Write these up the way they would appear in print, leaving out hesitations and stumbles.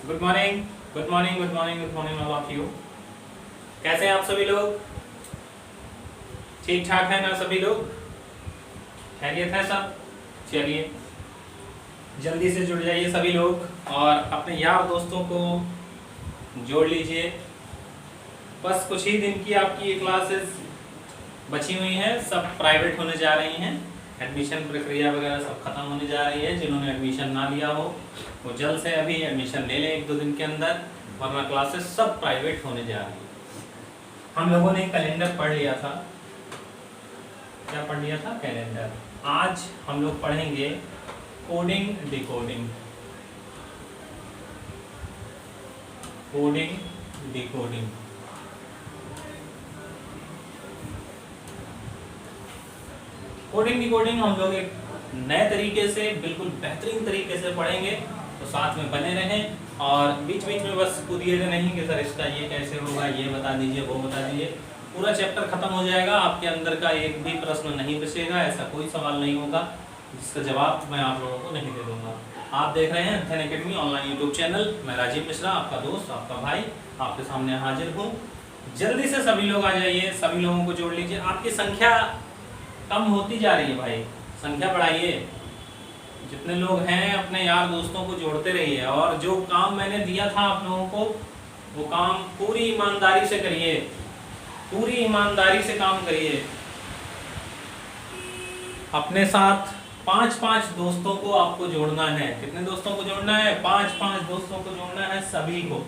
Good morning, good morning, good morning, good morning all of you. कैसे हैं आप सभी लोग? ठीक ठाक है ना सभी लोग? खैरियत है सब? चलिए जल्दी से जुड़ जाइए सभी लोग और अपने यार दोस्तों को जोड़ लीजिए। बस कुछ ही दिन की आपकी ये क्लासेस बची हुई हैं, सब प्राइवेट होने जा रही हैं। एडमिशन प्रक्रिया वगैरह सब खत्म होने जा रही है। जिन्होंने एडमिशन ना लिया हो वो जल्द से अभी एडमिशन ले लें 1-2 दिन के अंदर, वरना क्लासेस सब प्राइवेट होने जा रही है। हम लोगों ने कैलेंडर पढ़ लिया था। क्या पढ़ लिया था? कैलेंडर। आज हम लोग पढ़ेंगे coding decoding. Coding decoding. Coding decoding हम लोग एक नए तरीके से, बिल्कुल बेहतरीन तरीके से पढ़ेंगे, तो साथ में बने रहें और बीच बीच में बस कूदिए नहीं कि सर इसका ये कैसे होगा, ये बता दीजिए, वो बता दीजिए। पूरा चैप्टर खत्म हो जाएगा, आपके अंदर का एक भी प्रश्न नहीं बचेगा, ऐसा कोई सवाल नहीं होगा जिसका जवाब मैं आप लोगों को नहीं दे दूंगा। आप देख रहे हैं अध्ययन अकेडमी ऑनलाइन यूट्यूब चैनल। मैं राजीव मिश्रा, आपका दोस्त, आपका भाई, आपके सामने हाजिर हूँ। जल्दी से सभी लोग आ जाइए, सभी लोगों को जोड़ लीजिए। आपकी संख्या कम होती जा रही है भाई, संख्या बढ़ाइए। जितने लोग हैं अपने यार दोस्तों को जोड़ते रहिए और जो काम मैंने दिया था आप लोगों को वो काम पूरी ईमानदारी से करिए, पूरी ईमानदारी से काम करिए। अपने साथ 5-5 दोस्तों को आपको जोड़ना है। कितने दोस्तों को जोड़ना है? 5-5 दोस्तों को जोड़ना है सभी को।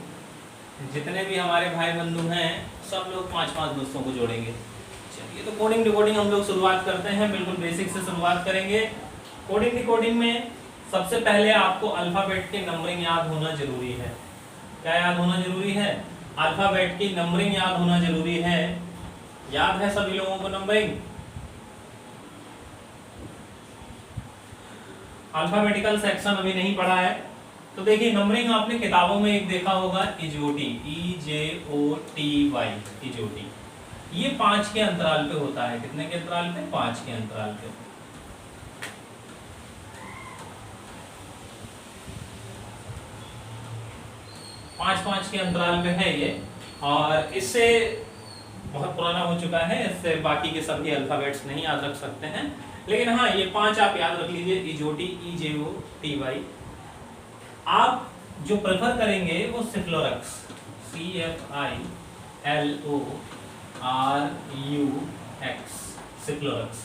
जितने भी हमारे भाई बंधु हैं सब लोग 5-5 दोस्तों को जोड़ेंगे। चलिए तो कोडिंग डिकोडिंग हम लोग शुरुआत करते हैं। बिल्कुल बेसिक से शुरुआत करेंगे। कोडिंग डिकोडिंग में सबसे पहले आपको अल्फाबेट की नंबरिंग याद होना जरूरी है। क्या याद होना जरूरी है? अल्फाबेट की नंबरिंग याद होना जरूरी है। याद है सभी लोगों को नंबरिंग? अल्फाबेटिकल सेक्शन अभी नहीं पढ़ा है तो देखिए, नंबरिंग आपने किताबों में एक देखा होगा, इजोटी, EJOTY, इजोटी। ये 5 के अंतराल पे होता है। कितने के अंतराल पे? 5 के अंतराल पे। पांच के अंतराल पे है ये, और इससे बहुत पुराना हो चुका है, इससे बाकी के सभी अल्फाबेट्स नहीं याद रख सकते हैं, लेकिन हाँ ये 5 आप याद रख लीजिए, इजोटी, EJOTY। आप जो प्रेफर करेंगे वो सिफ्लोरक्स, CFILORUX, सिफ्लोरक्स।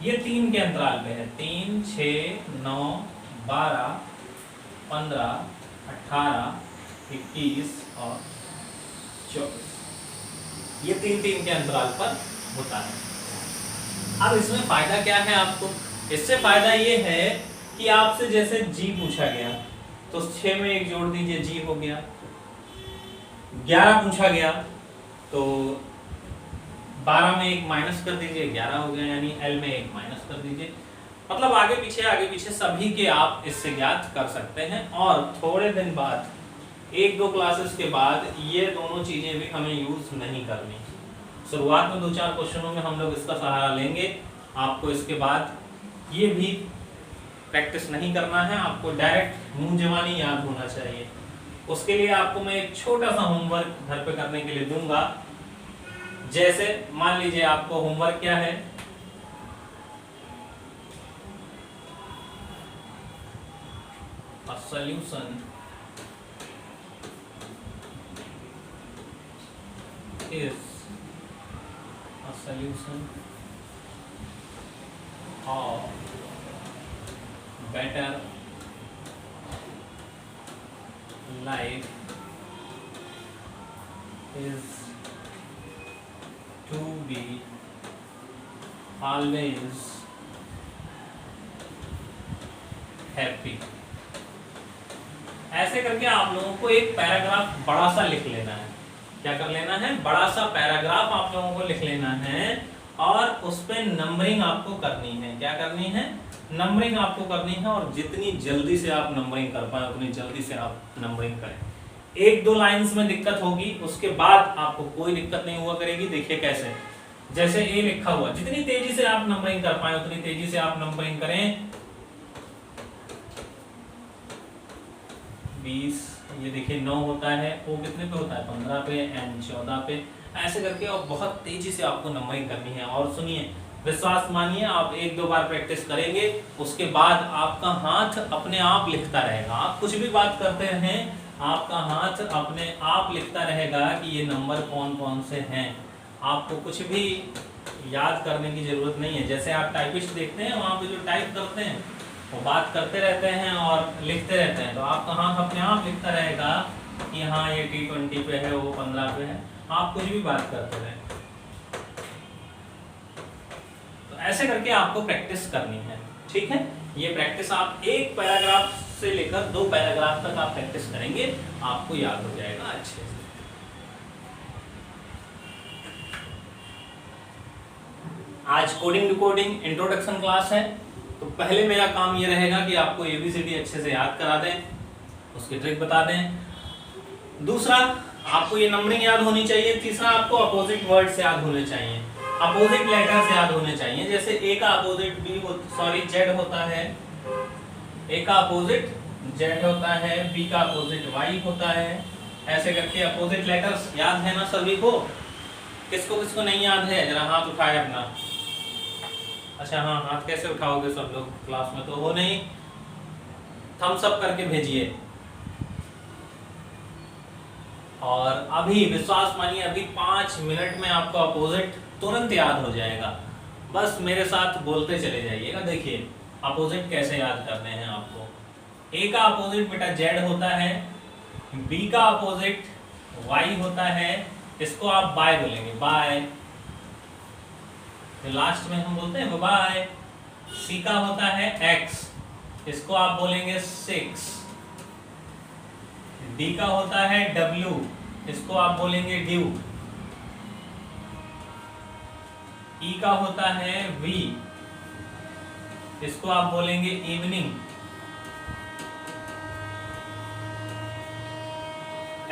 ये 3 के अंतराल पे है। 3, 6, 9, 12, 15, 18, 21 और 24। ये 3 के अंतराल पर होता है। अब इसमें फायदा क्या है आपको? इससे फायदा ये है कि आपसे जैसे जी पूछा गया तो 6 में 1 जोड़ दीजिए, जी हो गया। 11 पूछा गया तो 12 में 1 माइनस कर दीजिए, 11 हो गया, यानी L में 1 माइनस कर दीजिए। मतलब आगे पीछे सभी के आप इससे ज्ञात कर सकते हैं। और थोड़े दिन बाद, 1-2 क्लासेस के बाद, ये दोनों चीजें भी हमें यूज नहीं करनी। शुरुआत में 2-4 क्वेश्चनों में हम लोग इसका सहारा लेंगे। आपको इसके बाद ये भी प्रैक्टिस नहीं करना है, आपको डायरेक्ट मुंह जबानी याद होना चाहिए। उसके लिए आपको मैं एक छोटा सा होमवर्क घर पे करने के लिए दूंगा। जैसे मान लीजिए आपको होमवर्क क्या है, solution is a solution of better life is to be always happy। ऐसे करके आप लोगों को एक पैराग्राफ बड़ा सा लिख लेना है। क्या कर लेना है? बड़ा सा पैराग्राफ आप लोगों को लिख लेना है और उस पे नंबरिंग आपको करनी है। क्या करनी है? नंबरिंग आपको करनी है। और जितनी जल्दी से आप नंबरिंग कर पाए उतनी जल्दी से आप नंबरिंग करें। 1-2 लाइंस में दिक्कत होगी, उसके बाद आपको कोई दिक्कत नहीं हुआ करेगी। देखिए कैसे, जैसे ए लिखा हुआ, जितनी तेजी से आप नंबरिंग कर पाए उतनी तेजी से आप नंबरिंग करें। 20, ये देखिए 9 होता है, O कितने पे होता है 15 पे, N 14 पे। ऐसे करके और बहुत तेजी से आपको नंबरिंग करनी है। और सुनिए, विश्वास मानिए, आप 1-2 बार प्रैक्टिस करेंगे, उसके बाद आपका हाथ अपने आप लिखता रहेगा। आप कुछ भी बात करते रहें, आपका हाथ अपने आप लिखता रहेगा कि ये नंबर कौन कौन से हैं। आपको कुछ भी याद करने की जरूरत नहीं है। जैसे आप टाइपिस्ट देखते हैं, वहाँ पे जो टाइप करते हैं वो बात करते रहते हैं और लिखते रहते हैं, तो आपका हाथ अपने आप लिखता रहेगा कि हाँ ये T20 पे है, वो 15 पे है। आप कुछ भी बात करते रहें। तो ऐसे करके आपको प्रैक्टिस करनी है, ठीक है। ये प्रैक्टिस आप एक पैराग्राफ से लेकर 2 पैराग्राफ तक आप प्रैक्टिस करेंगे, आपको याद हो जाएगा अच्छे से। आज कोडिंग डिकोडिंग इंट्रोडक्शन क्लास है, तो पहले मेरा काम ये रहेगा कि आपको ABCD अच्छे से याद करा दें, उसकी ट्रिक बता दें। दूसरा, आपको ये नंबरिंग याद होनी चाहिए। तीसरा, आपको अपोजिट वर्ड से याद होने चाहिए, अपोजिट लेटर से याद होने चाहिए। जैसे A का अपोजिट Z होता है, A का अपोजिट Z होता है, B का अपोजिट Y होता है। ऐसे करके अपोजिट लेटर्स याद है ना सभी को? किसको किसको नहीं याद है, जरा हाथ उठाए अपना। अच्छा हाँ, हाथ कैसे उठाओगे सब लोग, क्लास में तो हो नहीं, थम्स अप करके भेजिए। और अभी विश्वास मानिए, अभी 5 मिनट में आपको अपोजिट तुरंत याद हो जाएगा। बस मेरे साथ बोलते चले जाइएगा। देखिए अपोजिट कैसे याद करने हैं आपको। A का अपोजिट बेटा Z होता है, B का अपोजिट Y होता है, इसको आप बाय बोलेंगे, बाय। लास्ट में हम बोलते हैं बाय। C का होता है X, इसको आप बोलेंगे 6। D का होता है W, इसको आप बोलेंगे ड्यू। E का होता है V, इसको आप बोलेंगे इवनिंग।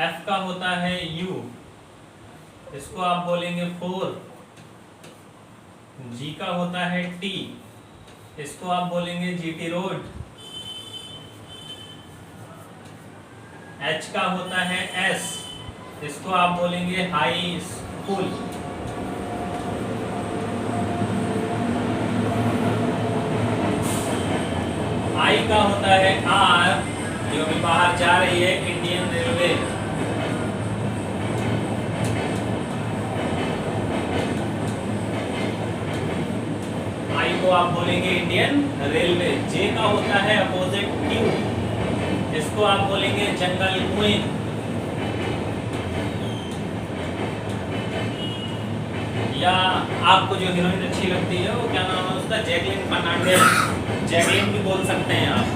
F का होता है U, इसको आप बोलेंगे 4। G का होता है T, इसको आप बोलेंगे GT रोड। H का होता है S, इसको आप बोलेंगे हाई स्कूल। I का होता है R, जो भी बाहर जा रही है, इंडियन रेलवे। I को आप बोलेंगे इंडियन रेलवे। J का होता है अपोजिट Q, इसको आप बोलेंगे जंगल क्वीन। या आपको जो हीरोइन अच्छी लगती है वो क्या नाम है उसका, जैकलिन फर्नांडिस, जैकलिन भी बोल सकते हैं आप।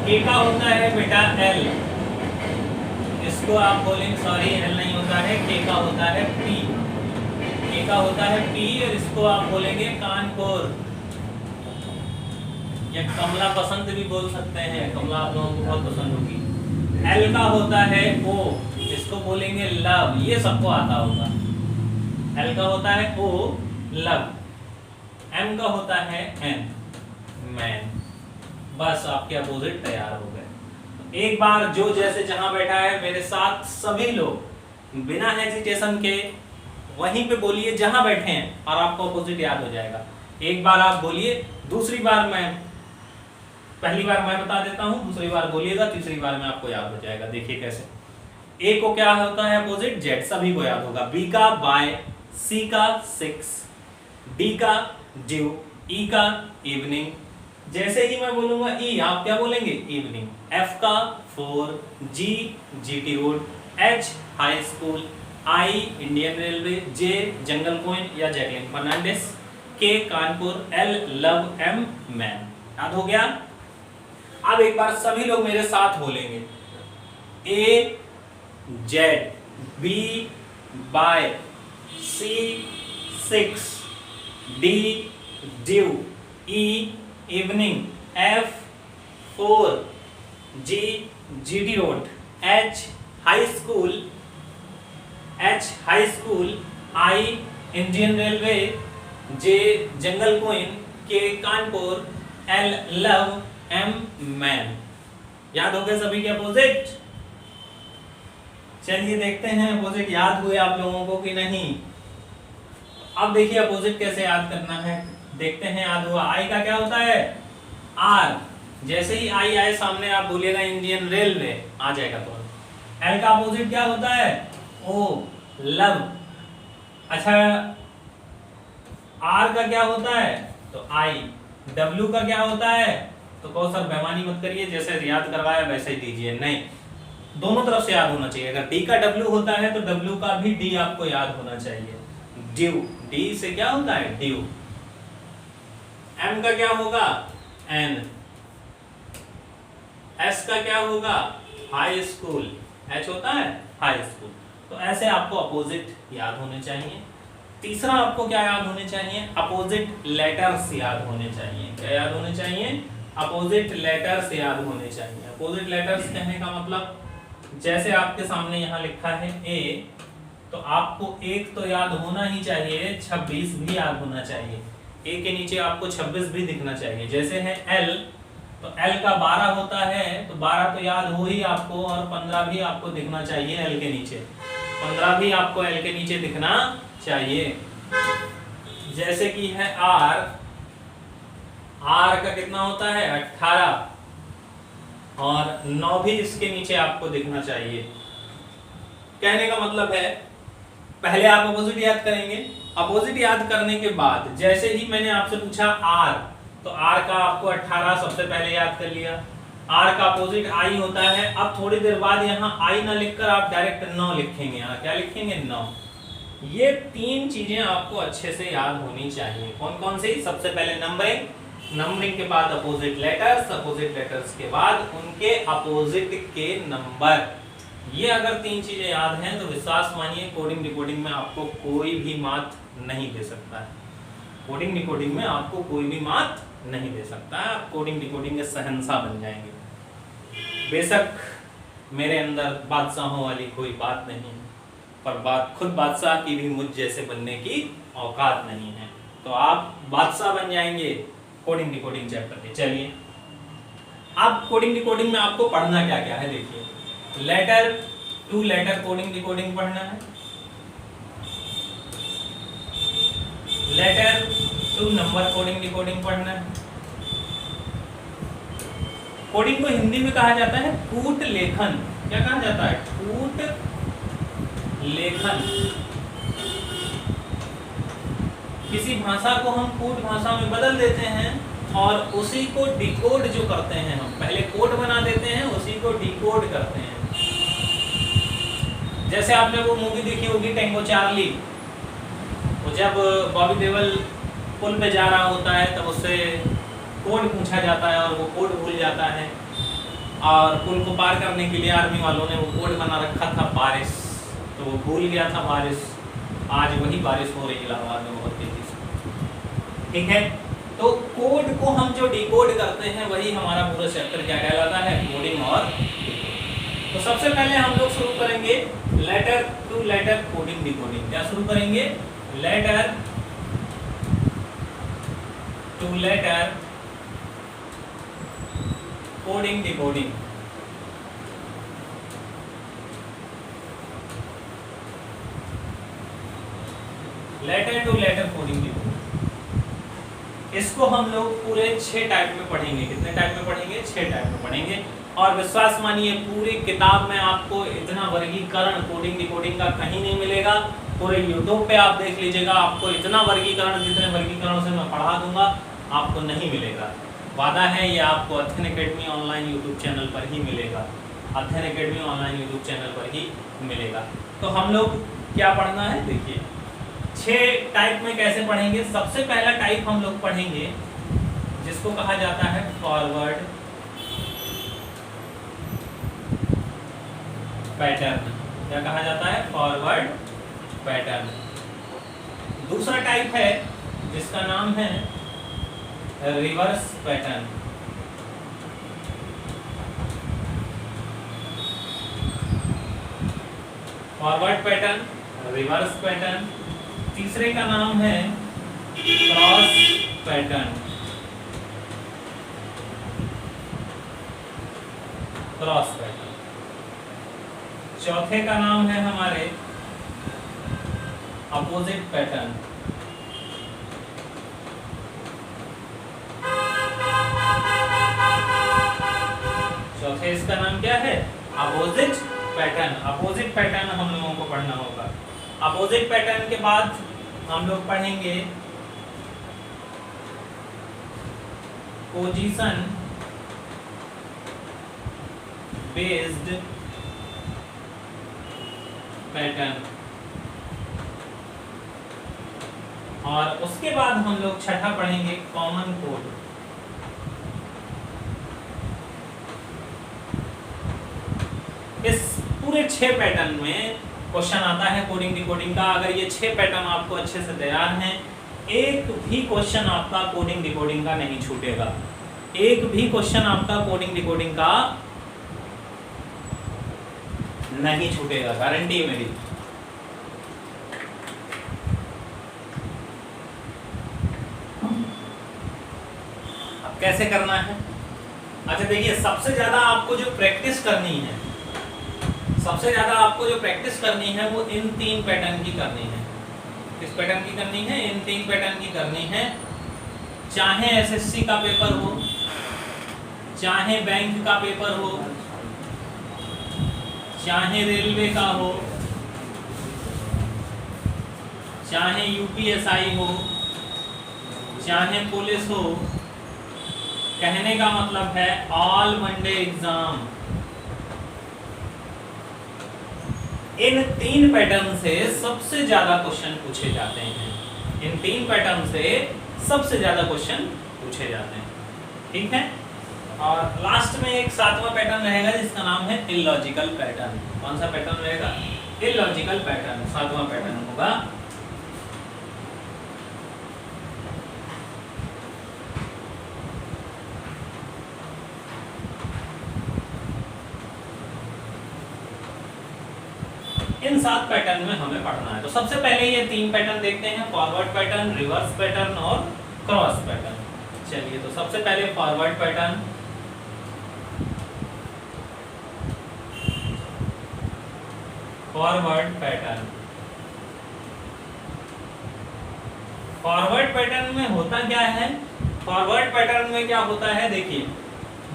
K का होता है बेटा L, इसको आप बोलेंगे, सॉरी L नहीं होता है, K का होता है P, K का होता है P और इसको आप बोलेंगे कानपुर। या कमला पसंद भी बोल सकते हैं, कमला आप लोगों को बहुत पसंद होगी। L का होता है O, इसको बोलेंगे लव, ये सबको आता होगा। L का होता है O, लव। M का होता है N, मैन। बस आपके अपोजिट तैयार हो गए। एक बार जो जैसे जहां बैठा है मेरे साथ सभी लोग बिना हेजिटेशन के वहीं पे बोलिए जहां बैठे हैं, और आपको अपोजिट याद हो जाएगा। एक बार आप बोलिए, दूसरी बार पहली बार मैं बता देता हूं, दूसरी बार बोलिएगा, तीसरी बार में आपको याद हो जाएगा। देखिए कैसे। A को क्या होता है अपोजिट, Z, सभी को याद होगा। B का बाय, C का 6, D का ड्यू, E का इवनिंग। जैसे ही मैं बोलूंगा E, आप क्या बोलेंगे, इवनिंग। F का 4, G GT road, H high school, I Indian railway, J jungle queen या Jacqueline Fernandez, K Kanpur, L love, M man. याद हो गया। अब एक बार सभी लोग मेरे साथ बोलेंगे, A Z, B by, C 6, D dew, E evening, F 4, G GT road, H high school, I Indian railway, J jungle queen, K Kanpur, L love, M man. याद हो गए सभी के अपोजिट? चलिए देखते हैं अपोजिट याद हुए आप लोगों को कि नहीं। अब देखिए अपोजिट कैसे याद करना है, देखते हैं याद हुआ। आई का क्या होता है? आर। जैसे ही आई आए सामने आप बोलिएगा इंडियन रेलवे, आ जाएगा तो। एल का अपोजिट क्या होता है? ओ, लव। अच्छा, आर का क्या होता है? तो आई। डब्ल्यू का क्या होता है? तो कहो सर बेईमानी मत करिए, जैसे याद करवाया वैसे ही दीजिए। नहीं, दोनों तरफ से याद होना चाहिए। अगर डी का डब्ल्यू होता है तो डब्ल्यू का भी डी आपको याद होना चाहिए। ड्यू, डी से क्या होता है? ड्यू। एम का क्या होगा? एन। एस का क्या होगा? High school. एच होता है हाई स्कूल। तो ऐसे आपको अपोजिट याद होने चाहिए। तीसरा आपको क्या याद होने चाहिए? अपोजिट लेटर्स याद होने चाहिए। क्या याद होने चाहिए? अपोजिट लेटर्स याद होने चाहिए। अपोजिट लेटर्स कहने का मतलब, जैसे आपके सामने यहाँ लिखा है ए, तो आपको एक तो याद होना ही चाहिए, 26 भी याद होना चाहिए। ए के नीचे आपको 26 भी दिखना चाहिए। जैसे है एल, तो एल का 12 होता है, तो 12 तो याद हो ही आपको, और 15 भी आपको दिखना चाहिए एल के नीचे। 15 भी आपको एल के नीचे दिखना चाहिए। जैसे कि है आर, आर का कितना होता है? 18, और 9 भी इसके नीचे आपको दिखना चाहिए। कहने का मतलब है, पहले आप अपोजिट याद करेंगे। अपोजिट याद करने के बाद जैसे ही मैंने आपसे पूछा आर, तो आर का आपको 18 सबसे पहले याद कर लिया। आर का अपोजिट आई होता है। अब थोड़ी देर बाद यहाँ आई ना लिखकर आप डायरेक्ट 9 लिखेंगे। यहाँ क्या लिखेंगे? 9। ये 3 चीजें आपको अच्छे से याद होनी चाहिए। कौन कौन सी? सबसे पहले नंबरिंग, नंबरिंग के बाद अपोजिट लेटर्स, अपोजिट लेटर्स के बाद उनके अपोजिट के नंबर। ये अगर 3 चीजें याद हैं तो विश्वास मानिए कोडिंग डिकोडिंग में आपको कोई भी मात नहीं दे सकता है। कोडिंग डिकोडिंग में आपको कोई भी मात नहीं दे सकता है। आप कोडिंग डिकोडिंग के शहंशाह बन जाएंगे। बेशक मेरे अंदर बादशाहों वाली कोई बात नहीं है, पर बात खुद बादशाह की भी मुझ जैसे बनने की औकात नहीं है। तो आप बादशाह बन जाएंगे कोडिंग डिकोडिंग चैप्टर के। चलिए, अब कोडिंग डिकोडिंग में आपको पढ़ना क्या क्या है देखिए। Letter to letter coding decoding पढ़ना है। Letter to number coding decoding पढ़ना है। कोडिंग को हिंदी में कहा जाता है कूट लेखन। क्या कहा जाता है? कूट लेखन। किसी भाषा को हम कूट भाषा में बदल देते हैं और उसी को डिकोड जो करते हैं, हम पहले कोड बना देते हैं, उसी को डिकोड करते हैं। जैसे आपने वो मूवी देखी होगी टैंगो चार्ली, वो जब बॉबी देओल पुल पे जा रहा होता है तब उससे कोड पूछा जाता है और वो कोड भूल जाता है, और पुल को पार करने के लिए आर्मी वालों ने वो कोड बना रखा था बारिश, तो वो भूल गया था बारिश। आज वही बारिश हो रही इलाहाबाद में बहुत तेजी से। ठीक है, तो कोड को हम जो डिकोड करते हैं वही हमारा पूरा चैप्टर क्या कहलाता है? कोडिंग और डिकोडिंग। तो सबसे पहले हम लोग शुरू करेंगे letter to letter coding decoding. क्या शुरू करेंगे? Letter to letter coding decoding. Letter to letter coding decoding, इसको हम लोग पूरे 6 टाइप में पढ़ेंगे। कितने टाइप में पढ़ेंगे? 6 टाइप में पढ़ेंगे। और विश्वास मानिए पूरी किताब में आपको इतना वर्गीकरण कोडिंग डिकोडिंग का कहीं नहीं मिलेगा। पूरे यूट्यूब पे आप देख लीजिएगा, आपको इतना वर्गीकरण, जितने वर्गीकरण से मैं पढ़ा दूंगा, आपको नहीं मिलेगा। वादा है ये आपको अध्ययन एकेडमी ऑनलाइन यूट्यूब चैनल पर ही मिलेगा। अध्ययन एकेडमी ऑनलाइन यूट्यूब चैनल पर ही मिलेगा। तो हम लोग क्या पढ़ना है देखिए, 6 टाइप में कैसे पढ़ेंगे। सबसे पहला टाइप हम लोग पढ़ेंगे जिसको कहा जाता है फॉरवर्ड पैटर्न। क्या कहा जाता है? Forward pattern. दूसरा टाइप है जिसका नाम है reverse pattern. Forward pattern, reverse pattern. तीसरे का नाम है क्रॉस पैटर्न। Cross pattern. चौथे का नाम है हमारे अपोजिट पैटर्न। चौथे इसका नाम क्या है? Opposite pattern. अपोजिट पैटर्न हम लोगों को पढ़ना होगा। अपोजिट पैटर्न के बाद हम लोग पढ़ेंगे पोजीशन बेस्ड पैटर्न, और उसके बाद हम लोग छठा पढ़ेंगे कॉमन कोड। इस पूरे 6 पैटर्न में क्वेश्चन आता है कोडिंग डिकोडिंग का। अगर ये 6 पैटर्न आपको अच्छे से तैयार हैं, एक भी क्वेश्चन आपका कोडिंग डिकोडिंग का नहीं छूटेगा। एक भी क्वेश्चन आपका कोडिंग डिकोडिंग का नहीं छूटेगा, गारंटी है मेरी। अब कैसे करना है? अच्छा देखिए, सबसे ज्यादा आपको जो प्रैक्टिस करनी है, सबसे ज्यादा आपको जो प्रैक्टिस करनी है वो इन 3 पैटर्न की करनी है। किस पैटर्न की करनी है? इन 3 पैटर्न की करनी है। चाहे एसएससी का पेपर हो, चाहे बैंक का पेपर हो, चाहे रेलवे का हो, चाहे यूपीएसआई हो, चाहे पुलिस हो, कहने का मतलब है ऑल वनडे एग्जाम। इन 3 पैटर्न से सबसे ज्यादा क्वेश्चन पूछे जाते हैं। इन 3 पैटर्न से सबसे ज्यादा क्वेश्चन पूछे जाते हैं, ठीक है। और लास्ट में एक 7वां पैटर्न रहेगा जिसका नाम है इलॉजिकल पैटर्न। कौन सा पैटर्न रहेगा? इलॉजिकल पैटर्न 7वां पैटर्न होगा। इन 7 पैटर्न में हमें पढ़ना है। तो सबसे पहले ये 3 पैटर्न देखते हैं, फॉरवर्ड पैटर्न, रिवर्स पैटर्न और क्रॉस पैटर्न। चलिए, तो सबसे पहले forward pattern. Forward pattern, forward pattern में होता क्या है? फॉरवर्ड पैटर्न में क्या होता है, देखिए,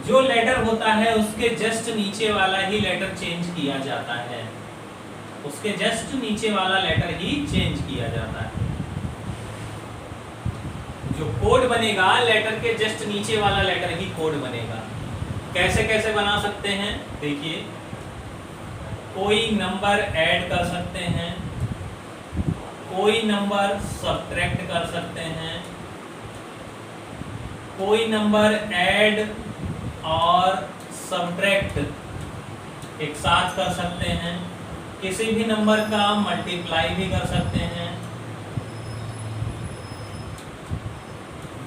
जो लेटर होता है उसके जस्ट नीचे वाला ही लेटर चेंज किया जाता है। उसके जस्ट नीचे वाला लेटर ही चेंज किया जाता है। जो कोड बनेगा, लेटर के जस्ट नीचे वाला लेटर ही कोड बनेगा। कैसे कैसे बना सकते हैं? देखिए, कोई नंबर ऐड कर सकते हैं, कोई नंबर सब्ट्रैक्ट कर सकते हैं, कोई नंबर ऐड और सब्ट्रैक्ट एक साथ कर सकते हैं, किसी भी नंबर का मल्टीप्लाई भी कर सकते हैं,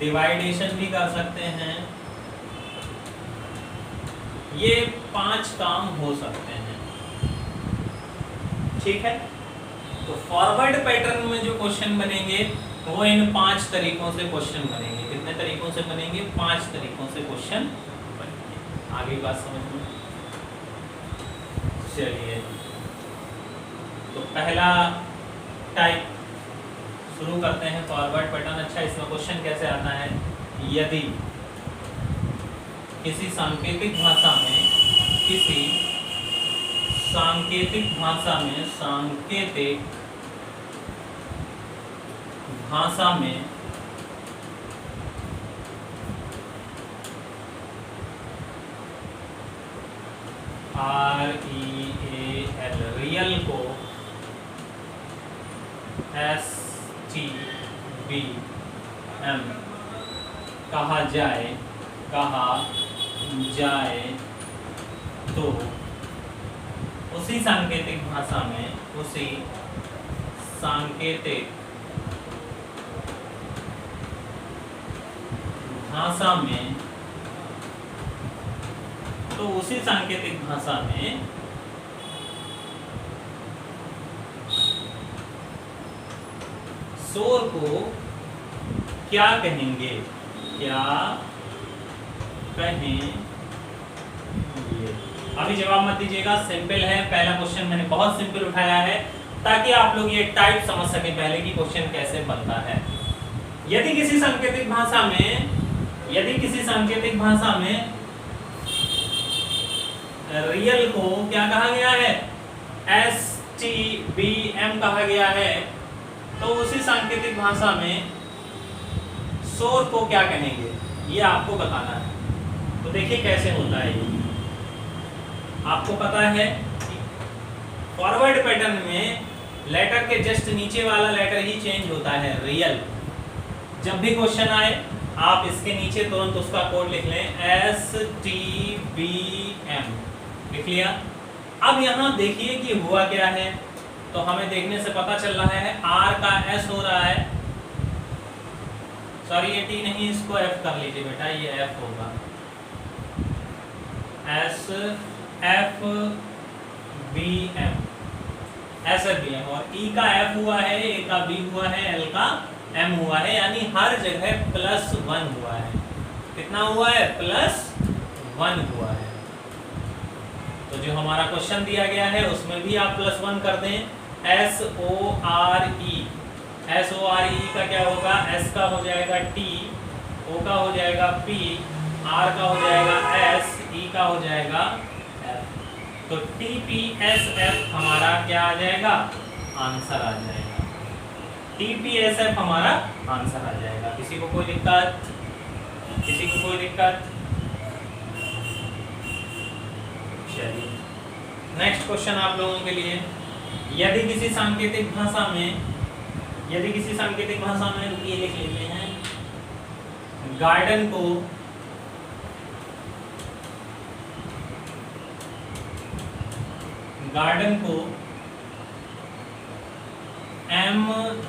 डिवाइडेशन भी कर सकते हैं। ये 5 काम हो सकते हैं, ठीक है। तो फॉरवर्ड पैटर्न में जो क्वेश्चन बनेंगे वो इन 5 तरीकों से क्वेश्चन बनेंगे। कितने तरीकों से बनेंगे? 5 तरीकों से क्वेश्चन बनेंगे। आगे बात समझ में? चलिए, तो पहला टाइप शुरू करते हैं, फॉरवर्ड पैटर्न। अच्छा, इसमें क्वेश्चन कैसे आता है? यदि किसी सांकेतिक भाषा में, किसी सांकेतिक भाषा में, सांकेतिक भाषा में REAL, रियल को STBM कहा जाए, तो उसी सांकेतिक भाषा में, उसी सांकेतिक भाषा में, तो उसी सांकेतिक भाषा में शोर को क्या कहेंगे? क्या कहेंगे? अभी जवाब मत दीजिएगा, सिंपल है। पहला क्वेश्चन मैंने बहुत सिंपल उठाया है ताकि आप लोग ये टाइप समझ सकें पहले कि क्वेश्चन कैसे बनता है। यदि किसी सांकेतिक भाषा में रियल को क्या कहा गया है, STBM कहा गया है, तो उसी सांकेतिक भाषा में शोर को क्या कहेंगे, ये आपको बताना है। तो देखिए कैसे होता है ये। आपको पता है फॉरवर्ड पैटर्न में लेटर के जस्ट नीचे वाला लेटर ही चेंज होता है, रियल। जब भी क्वेश्चन आए आप इसके नीचे तुरंत उसका कोड लिख लें, STBM, लिख लिया। अब यहाँ देखिए कि हुआ क्या है, तो हमें देखने से पता चल रहा है R का S हो रहा है, सॉरी ये T नहीं, इसको F कर लीजिए बेटा, ये F होगा, SFBM, और E का F हुआ है, A का B हुआ है, L का M हुआ है, यानी हर जगह +1 हुआ है। कितना हुआ है? +1 हुआ है। तो जो हमारा क्वेश्चन दिया गया है उसमें भी आप +1 कर दें, SORE का क्या होगा, S का हो जाएगा T, O का हो जाएगा P, R का हो जाएगा S, E का हो जाएगा F। तो TPSF हमारा क्या आ जाएगा, आंसर आ जाएगा। TPSF हमारा आंसर आ जाएगा। किसी को कोई दिक्कत? किसी को कोई दिक्कत? चलिए नेक्स्ट क्वेश्चन आप लोगों के लिए। यदि किसी सांकेतिक भाषा में रुकिए लिख लेते हैं, गार्डन को MFVGGO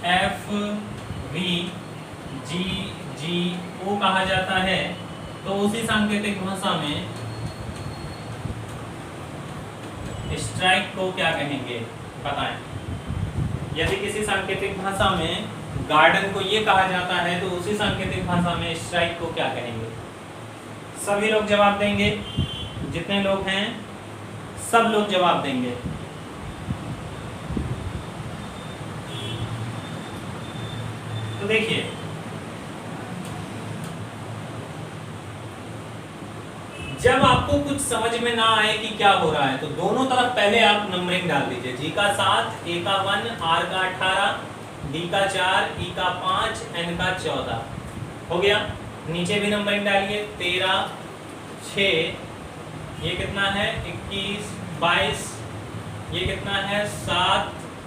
कहा जाता है, तो उसी सांकेतिक भाषा में स्ट्राइक को क्या कहेंगे, बताएं। यदि किसी सांकेतिक भाषा में गार्डन को ये कहा जाता है, तो उसी सांकेतिक भाषा में स्ट्राइक को क्या कहेंगे? सभी लोग जवाब देंगे, जितने लोग हैं सब लोग जवाब देंगे। तो देखिए जब आपको कुछ समझ में ना आए कि क्या हो रहा है, तो दोनों तरफ पहले आप नंबरिंग डाल दीजिए। G का 7, A का 1, R का 18, D का 4, E का 5, N का 14 हो गया। नीचे भी नंबरिंग डालिए, 13, 6, ये कितना है 21, 22, ये कितना है 7,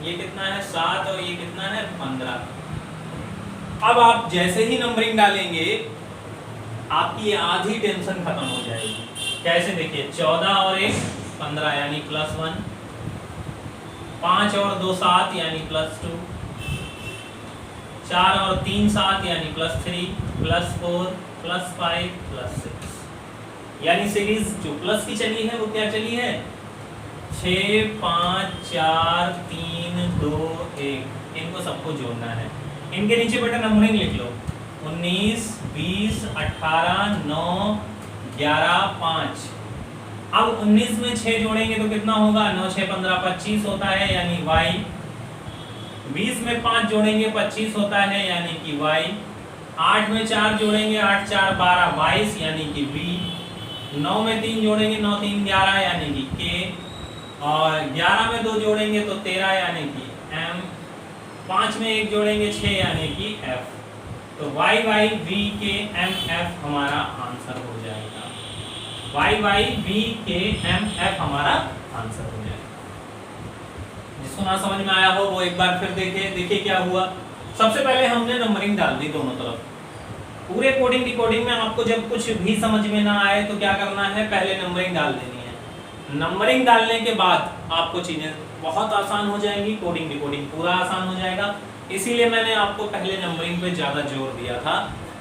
ये कितना है 7, और ये कितना है 15। अब आप जैसे ही नंबरिंग डालेंगे आपकी ये आधी टेंशन खत्म हो जाएगी। कैसे? देखिए 14 और 1 15 यानी +1, 5 और 2 7 यानी +2, 4 और 3 7 यानी +3, +4, +5, +6। यानी सीरीज जो प्लस की चली है वो क्या चली है, 6 5 4 3 2 1। इनको सबको जोड़ना है। इनके नीचे बेटा नंबरिंग लिख लो, 19 20 18 9 11 5। अब 19 में 6 जोड़ेंगे तो कितना होगा, 9 6 15 25 होता है यानी y। 20 में 5 जोड़ेंगे 25 होता है यानी कि y। 8 में 4 जोड़ेंगे 8 4 12 22 यानी कि v। 9 में 3 जोड़ेंगे 9 3 11 यानी कि k। और 11 में 2 जोड़ेंगे तो 13 यानी कि m। 5 में 1 जोड़ेंगे 6 यानी कि f। तो y y v k m f हमारा आंसर हो जाएगा। y y v k m f हमारा आंसर हो जाएगा। जिसको ना समझ में आया हो वो एक बार फिर देखिए क्या हुआ। सबसे पहले हमने नंबरिंग डाल दी दोनों तरफ। पूरे कोडिंग डिकोडिंग में आपको जब कुछ भी समझ में ना आए तो क्या करना है, पहले नंबरिंग डाल देनी है। नंबरिंग डालने के बाद आपको चीजें बहुत आसान हो जाएंगी, कोडिंग डिकोडिंग पूरा आसान हो जाएगा। इसीलिए मैंने आपको पहले नंबरिंग पे ज़्यादा जोर दिया था,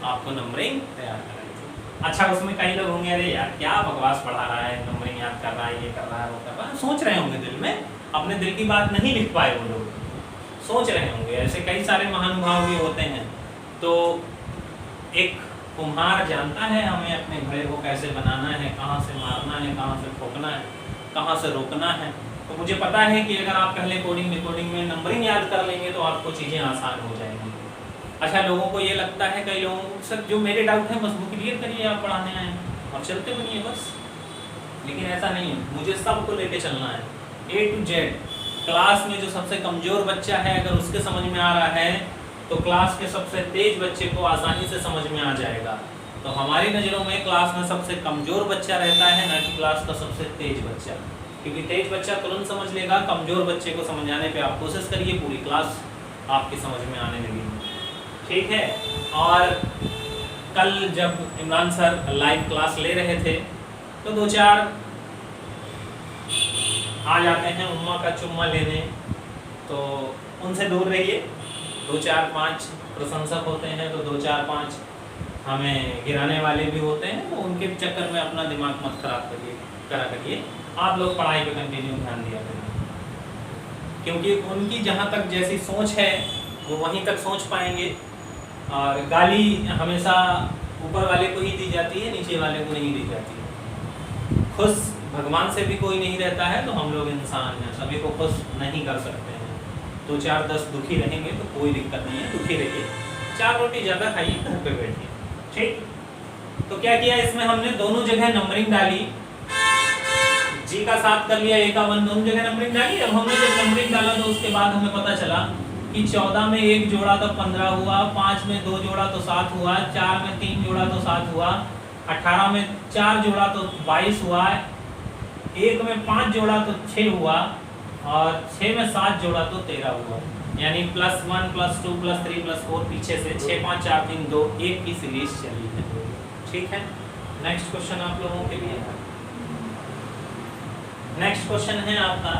आपको नंबरिंग तैयार कराई थी। अच्छा उसमें कई लोग होंगे अरे यार क्या बकवास पढ़ा रहा है, नंबरिंग याद कर रहा है, ये कर रहा है वो कर रहा है, सोच रहे होंगे दिल में, अपने दिल की बात नहीं लिख पाए वो लोग, सोच रहे होंगे। ऐसे कई सारे महानुभाव भी होते हैं। तो एक कुम्हार जानता है हमें अपने घड़े को कैसे बनाना है, कहाँ से मारना है, कहाँ से ठोकना है। कहाँ से रोकना है। तो मुझे पता है कि अगर आप पहले कोडिंग डिकोडिंग में नंबरिंग याद कर लेंगे तो आपको चीज़ें आसान हो जाएंगी। अच्छा, लोगों को ये लगता है, कई लोगों को, सर जो मेरे डाउट है बस वो क्लियर करिए, आप पढ़ाने आए हैं और चलते बनिए बस। लेकिन ऐसा नहीं है, मुझे सबको लेके चलना है A to Z। क्लास में जो सबसे कमज़ोर बच्चा है अगर उसके समझ में आ रहा है तो क्लास के सबसे तेज बच्चे को आसानी से समझ में आ जाएगा। तो हमारी नज़रों में क्लास में सबसे कमज़ोर बच्चा रहता है, ना कि क्लास का सबसे तेज बच्चा। क्योंकि तेज बच्चा तुरंत समझ लेगा, कमज़ोर बच्चे को समझाने पे आप कोशिश करिए, पूरी क्लास आपकी समझ में आने लगेगी। ठीक है। और कल जब इमरान सर लाइव क्लास ले रहे थे तो 2-4 आ जाते हैं उम्मा का चुम्मा लेने, तो उनसे दूर रहिए। 2-4-5 प्रशंसक होते हैं तो 2-4-5 हमें गिराने वाले भी होते हैं, तो उनके चक्कर में अपना दिमाग मत खराब करिए। आप लोग पढ़ाई पे कंटिन्यू ध्यान दिया करें, क्योंकि उनकी जहाँ तक जैसी सोच है वो वहीं तक सोच पाएंगे। और गाली हमेशा ऊपर वाले को ही दी जाती है, नीचे वाले को नहीं दी जाती है। खुश भगवान से भी कोई नहीं रहता है, तो हम लोग इंसान हैं, सभी को खुश नहीं कर सकते हैं। 2-4-10 दुखी रहेंगे तो कोई दिक्कत नहीं है, दुखी रहिए, 4 रोटी ज़्यादा खाइए, घर पे बैठिए। ठीक। तो क्या किया इसमें, हमने दोनों जगह नंबरिंग डाली, जी का 7 कर लिया, A का 1, दोनों जगह नंबरिंग डाली। अब हमने जब नंबरिंग डाला तो उसके बाद हमें पता चला कि 14 में 1 जोड़ा तो 15 हुआ, 5 में 2 जोड़ा तो 7 हुआ, 4 में 3 जोड़ा तो 7 हुआ, 18 में 4 जोड़ा तो 22 हुआ, 1 में 5 जोड़ा तो 6 हुआ, और 6 में 7 जोड़ा तो 13 हुआ। यानी +1 +2 +3 +4 पीछे से 6 5 4 3 2 1 की सीरीज चली है। ठीक है। नेक्स्ट क्वेश्चन आप लोगों के लिए, नेक्स्ट क्वेश्चन है आपका,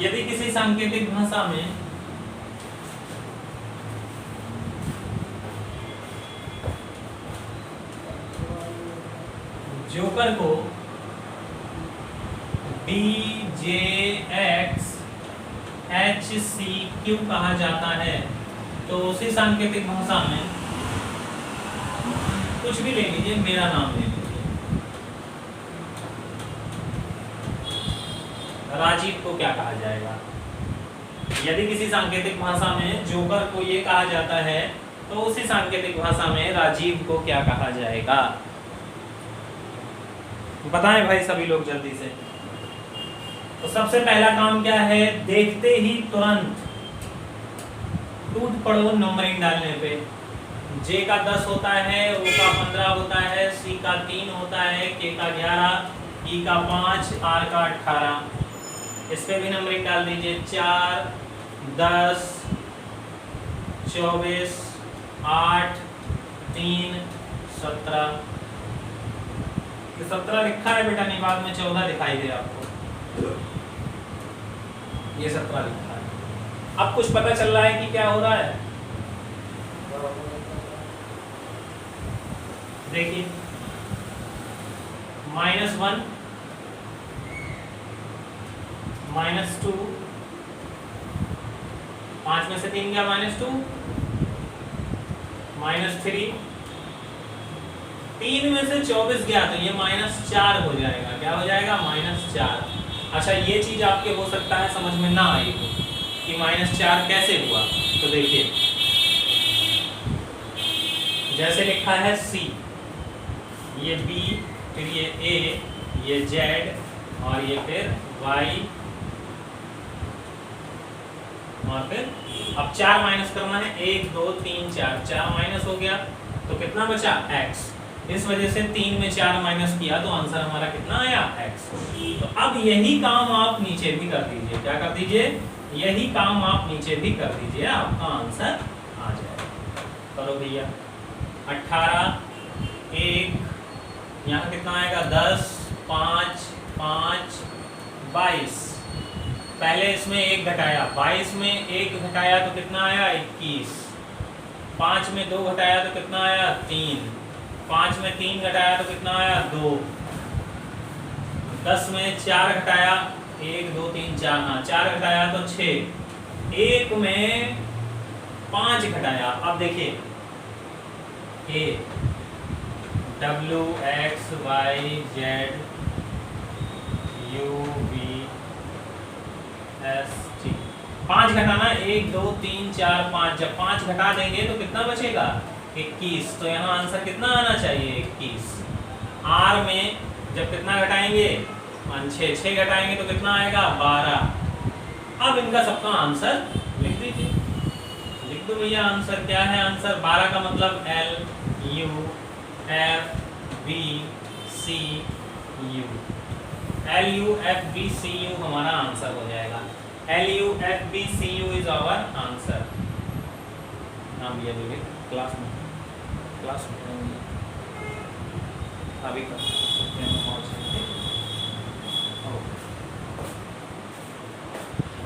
यदि किसी सांकेतिक भाषा में जोकर को BJXHCQ कहा जाता है, तो उसी सांकेतिक भाषा में कुछ भी ले लीजिए, मेरा नाम ले लीजिए, राजीव को क्या कहा जाएगा। यदि किसी सांकेतिक भाषा में जोकर को ये कहा जाता है तो उसी सांकेतिक भाषा में राजीव को क्या कहा जाएगा, बताएं भाई सभी लोग जल्दी से। तो सबसे पहला काम क्या है, देखते ही तुरंत टूट पड़ो नंबरिंग डालने पे। J का 10 होता है, O का 15 होता है, C का 3 होता है, K का 11, E का 5, R का 18। इस पे भी नंबरिंग डाल दीजिए, 4 10 24 8 3 17। 17 लिखा है बेटा, नहीं बाद में 14 दिखाई दे आपको, ये 17 लिखा है। अब कुछ पता चल रहा है कि क्या हो रहा है, देखिए -1 -2, 5 में से 3 गया -2, -3, 3 में से 24 गया तो ये -4 हो जाएगा। क्या हो जाएगा, -4। अच्छा, ये चीज आपके हो सकता है समझ में ना आई हो कि -4 कैसे हुआ। तो देखिए, जैसे लिखा है C, ये B, फिर ये A, ये Z, और ये फिर Y, और फिर अब 4 माइनस करना है, 1 2 3 4 माइनस हो गया तो कितना बचा, x। इस वजह से 3 में 4 माइनस किया तो आंसर हमारा कितना आया, x। तो अब यही काम आप नीचे भी कर दीजिए, क्या कर दीजिए, यही काम आप नीचे भी कर दीजिए, आपका आंसर आ जाएगा। करो भैया, 18 1, यहाँ कितना आएगा, 10 5 5 22। पहले इसमें 1 घटाया, 22 में 1 घटाया तो कितना आया, 21। 5 में 2 घटाया तो कितना आया, 3। 5 में 3 घटाया तो कितना आया, 2। 10 में 4 घटाया, 1 2 3 4, हाँ 4 घटाया तो 6। 1 में 5 घटाया, अब देखिए A W X Y Z UVST। 5 घटाना 1 2 3 4 5, जब 5 घटा देंगे तो कितना बचेगा 21। तो यहाँ आंसर कितना आना चाहिए 21। R में जब कितना घटाएंगे 5 6 घटाएंगे तो कितना आएगा 12। अब इनका सबका आंसर लिख दीजिए, लिख दो भैया। आंसर क्या है, आंसर 12 का मतलब LUFBCU, LUFBCU हमारा आंसर हो जाएगा। LUFBCU is our answer. नाम लिया दोगे क्लास में अभी कर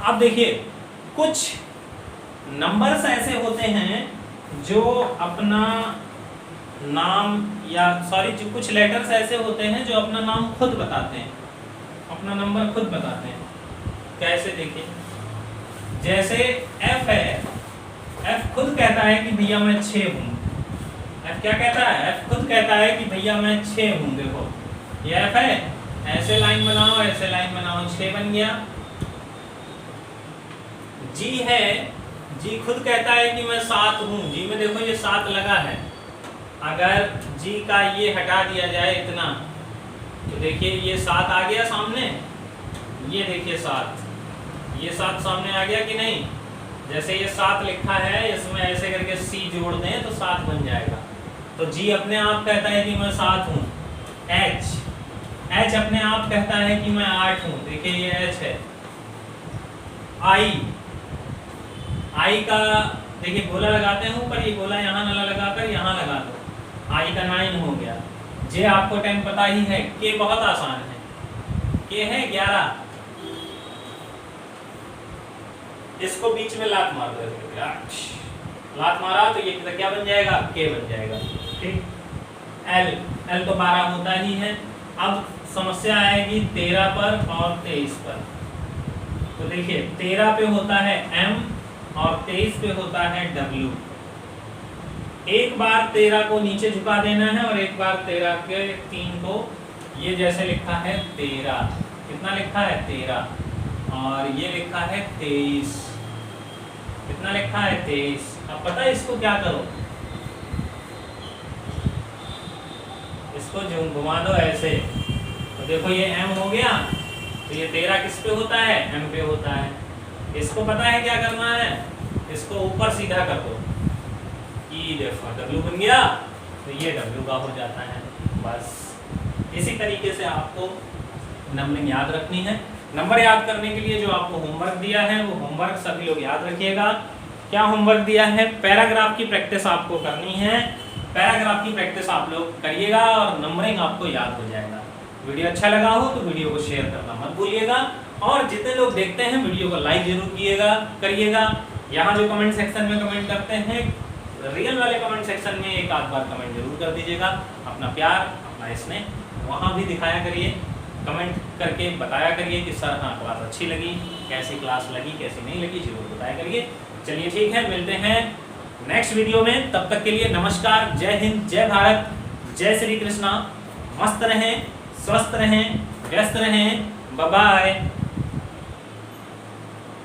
अब देखिए, कुछ नंबर्स ऐसे होते हैं जो अपना नाम या जो कुछ लेटर्स ऐसे होते हैं जो अपना नाम खुद बताते हैं, अपना नंबर खुद बताते हैं। कैसे देखिए, जैसे F है, F खुद कहता है कि भैया मैं 6 हूँ। F क्या कहता है, F खुद कहता है कि भैया मैं 6 हूँ। देखो ये F है, ऐसे लाइन बनाओ, ऐसे लाइन बनाओ, 6 बन गया। G है, G खुद कहता है कि मैं 7 हूँ। G में देखो ये 7 लगा है, अगर G का ये हटा दिया जाए इतना तो देखिए ये 7 आ गया सामने, ये देखिए 7, ये 7 सामने आ गया कि नहीं। जैसे ये 7 लिखा है, इसमें ऐसे करके C जोड़ दें तो 7 बन जाएगा। तो G अपने आप कहता है कि मैं 7 हूँ। H अपने आप कहता है कि मैं 8 हूँ। देखिए ये H है। I का देखिए गोला लगाते हैं ऊपर, ये गोला यहाँ न लगाकर यहाँ लगा दो, I का 9 हो गया। J आपको 10 पता ही है। K बहुत आसान है, K है 11। इसको बीच में लात मार दो, लात मारा तो ये क्या बन जाएगा, K बन जाएगा। ठीक, L तो 12 होता ही है। अब समस्या आएगी 13 पर और 23 पर। तो देखिए 13 पे होता है M और 23 पे होता है W। एक बार 13 को नीचे झुका देना है और एक बार 13 के 3 को ये जैसे लिखा है 13, कितना लिखा है 13, और ये लिखा है 23, कितना लिखा है 23। अब पता है इसको क्या करो, इसको घुमा दो ऐसे, तो देखो ये M हो गया। तो ये 13 किस पे होता है, M पे होता है। इसको पता है क्या करना है, इसको ऊपर सीधा कर दो, E देखो W बन गया, तो ये W का हो जाता है। बस इसी तरीके से आपको नंबरिंग याद रखनी है। नंबर याद करने के लिए जो आपको होमवर्क दिया है वो होमवर्क सभी लोग याद रखिएगा। क्या होमवर्क दिया है, पैराग्राफ की प्रैक्टिस आपको करनी है। पैराग्राफ की प्रैक्टिस आप लोग करिएगा और नंबरिंग आपको याद हो जाएगा। वीडियो अच्छा लगा हो तो वीडियो को शेयर करना मत भूलिएगा, और जितने लोग देखते हैं वीडियो को लाइक जरूर करिएगा। यहाँ जो कमेंट सेक्शन में कमेंट करते हैं, रियल वाले कमेंट सेक्शन में एक आध बार कमेंट जरूर कर दीजिएगा। अपना प्यार, अपना स्नेह वहाँ भी दिखाया करिए, कमेंट करके बताया करिए कि सर हाँ क्लास अच्छी लगी, कैसी क्लास लगी, कैसी नहीं लगी, जरूर बताया करिए। चलिए ठीक है, मिलते हैं नेक्स्ट वीडियो में। तब तक के लिए नमस्कार, जय हिंद, जय भारत, जय श्री कृष्णा। मस्त रहें, स्वस्थ रहें, व्यस्त रहें, बाय बाय।